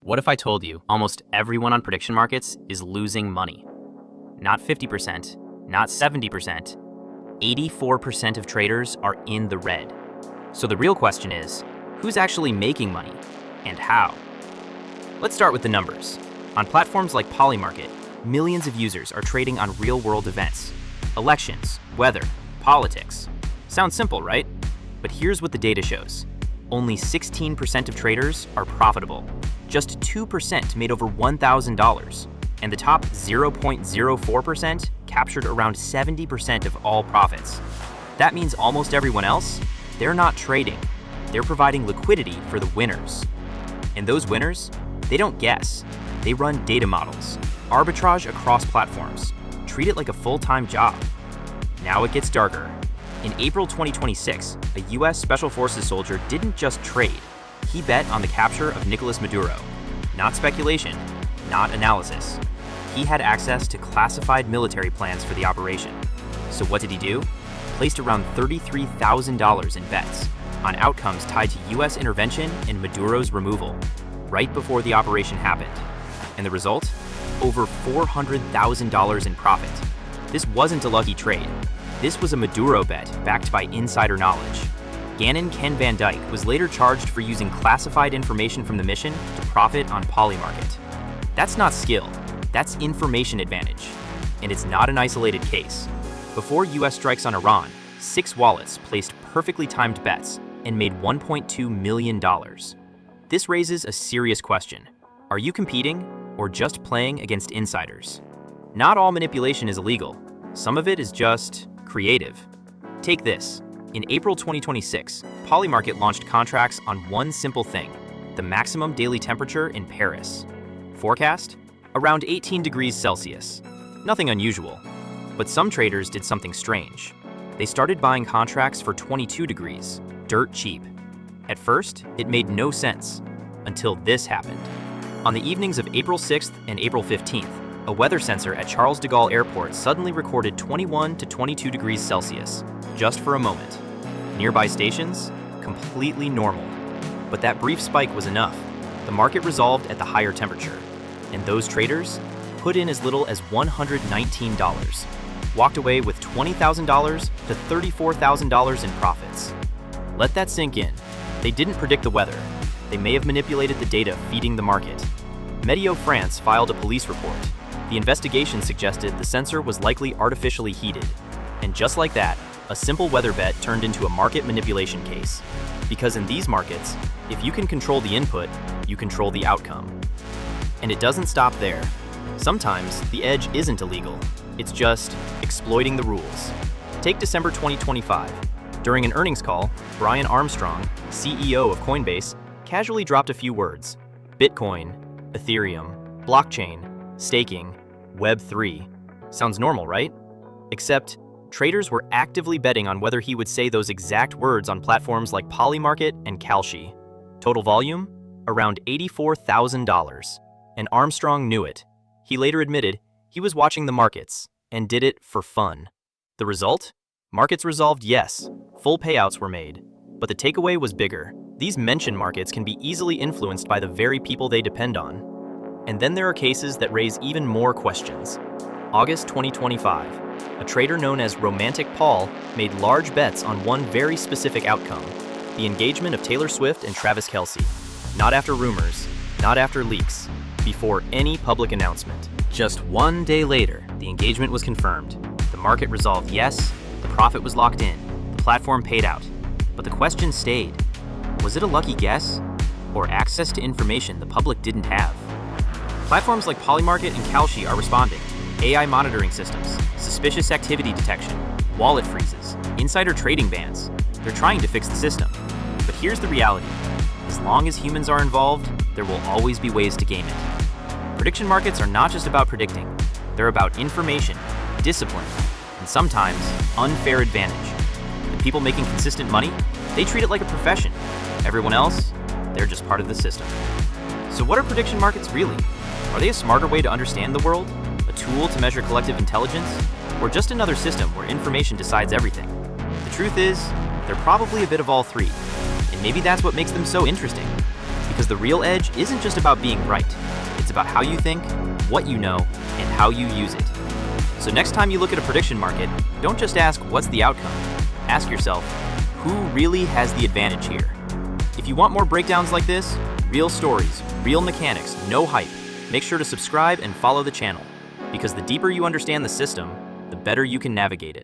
What if I told you almost everyone on prediction markets is losing money? Not 50%, not 70%, 84% of traders are in the red. So the real question is, who's actually making money and how? Let's start with the numbers. On platforms like Polymarket, millions of users are trading on real-world events. Elections, weather, politics. Sounds simple, right? But here's what the data shows. Only 16% of traders are profitable. Just 2% made over $1,000. And the top 0.04% captured around 70% of all profits. That means almost everyone else, they're not trading. They're providing liquidity for the winners. And those winners, they don't guess. They run data models, arbitrage across platforms, treat it like a full-time job. Now it gets darker. In April 2026, a US Special Forces soldier didn't just trade. He bet on the capture of Nicolás Maduro. Not speculation, not analysis. He had access to classified military plans for the operation. So what did he do? Placed around $33,000 in bets on outcomes tied to US intervention and Maduro's removal, right before the operation happened. And the result? Over $400,000 in profit. This wasn't a lucky trade. This was a Maduro bet backed by insider knowledge. Gannon Ken Van Dyke was later charged for using classified information from the mission to profit on Polymarket. That's not skill, that's information advantage. And it's not an isolated case. Before US strikes on Iran, 6 wallets placed perfectly timed bets and made $1.2 million. This raises a serious question. Are you competing or just playing against insiders? Not all manipulation is illegal. Some of it is just creative. Take this. In April 2026, Polymarket launched contracts on one simple thing, the maximum daily temperature in Paris. Forecast? Around 18 degrees Celsius. Nothing unusual. But some traders did something strange. They started buying contracts for 22 degrees, dirt cheap. At first, it made no sense, until this happened. On the evenings of April 6th and April 15th, a weather sensor at Charles de Gaulle Airport suddenly recorded 21 to 22 degrees Celsius, just for a moment. Nearby stations, completely normal. But that brief spike was enough. The market resolved at the higher temperature, and those traders put in as little as $119, walked away with $20,000 to $34,000 in profits. Let that sink in. They didn't predict the weather. They may have manipulated the data feeding the market. Météo France filed a police report. The investigation suggested the sensor was likely artificially heated. And just like that, a simple weather bet turned into a market manipulation case. Because in these markets, if you can control the input, you control the outcome. And it doesn't stop there. Sometimes the edge isn't illegal. It's just exploiting the rules. Take December 2025. During an earnings call, Brian Armstrong, CEO of Coinbase, casually dropped a few words. Bitcoin, Ethereum, blockchain, staking, Web3. Sounds normal, right? Except, traders were actively betting on whether he would say those exact words on platforms like Polymarket and Kalshi. Total volume? Around $84,000. And Armstrong knew it. He later admitted he was watching the markets and did it for fun. The result? Markets resolved yes, full payouts were made. But the takeaway was bigger. These mentioned markets can be easily influenced by the very people they depend on. And then there are cases that raise even more questions. August 2025, a trader known as Romantic Paul made large bets on one very specific outcome, the engagement of Taylor Swift and Travis Kelce. Not after rumors, not after leaks, before any public announcement. Just one day later, the engagement was confirmed. The market resolved yes, the profit was locked in, the platform paid out. But the question stayed. Was it a lucky guess? Or access to information the public didn't have? Platforms like Polymarket and Kalshi are responding. AI monitoring systems, suspicious activity detection, wallet freezes, insider trading bans. They're trying to fix the system. But here's the reality. As long as humans are involved, there will always be ways to game it. Prediction markets are not just about predicting. They're about information, discipline, and sometimes unfair advantage. The people making consistent money, they treat it like a profession. Everyone else, they're just part of the system. So what are prediction markets really? Are they a smarter way to understand the world? A tool to measure collective intelligence? Or just another system where information decides everything? The truth is, they're probably a bit of all three. And maybe that's what makes them so interesting. Because the real edge isn't just about being right. It's about how you think, what you know, and how you use it. So next time you look at a prediction market, don't just ask what's the outcome. Ask yourself, who really has the advantage here? If you want more breakdowns like this, real stories, real mechanics, no hype, make sure to subscribe and follow the channel. Because the deeper you understand the system, the better you can navigate it.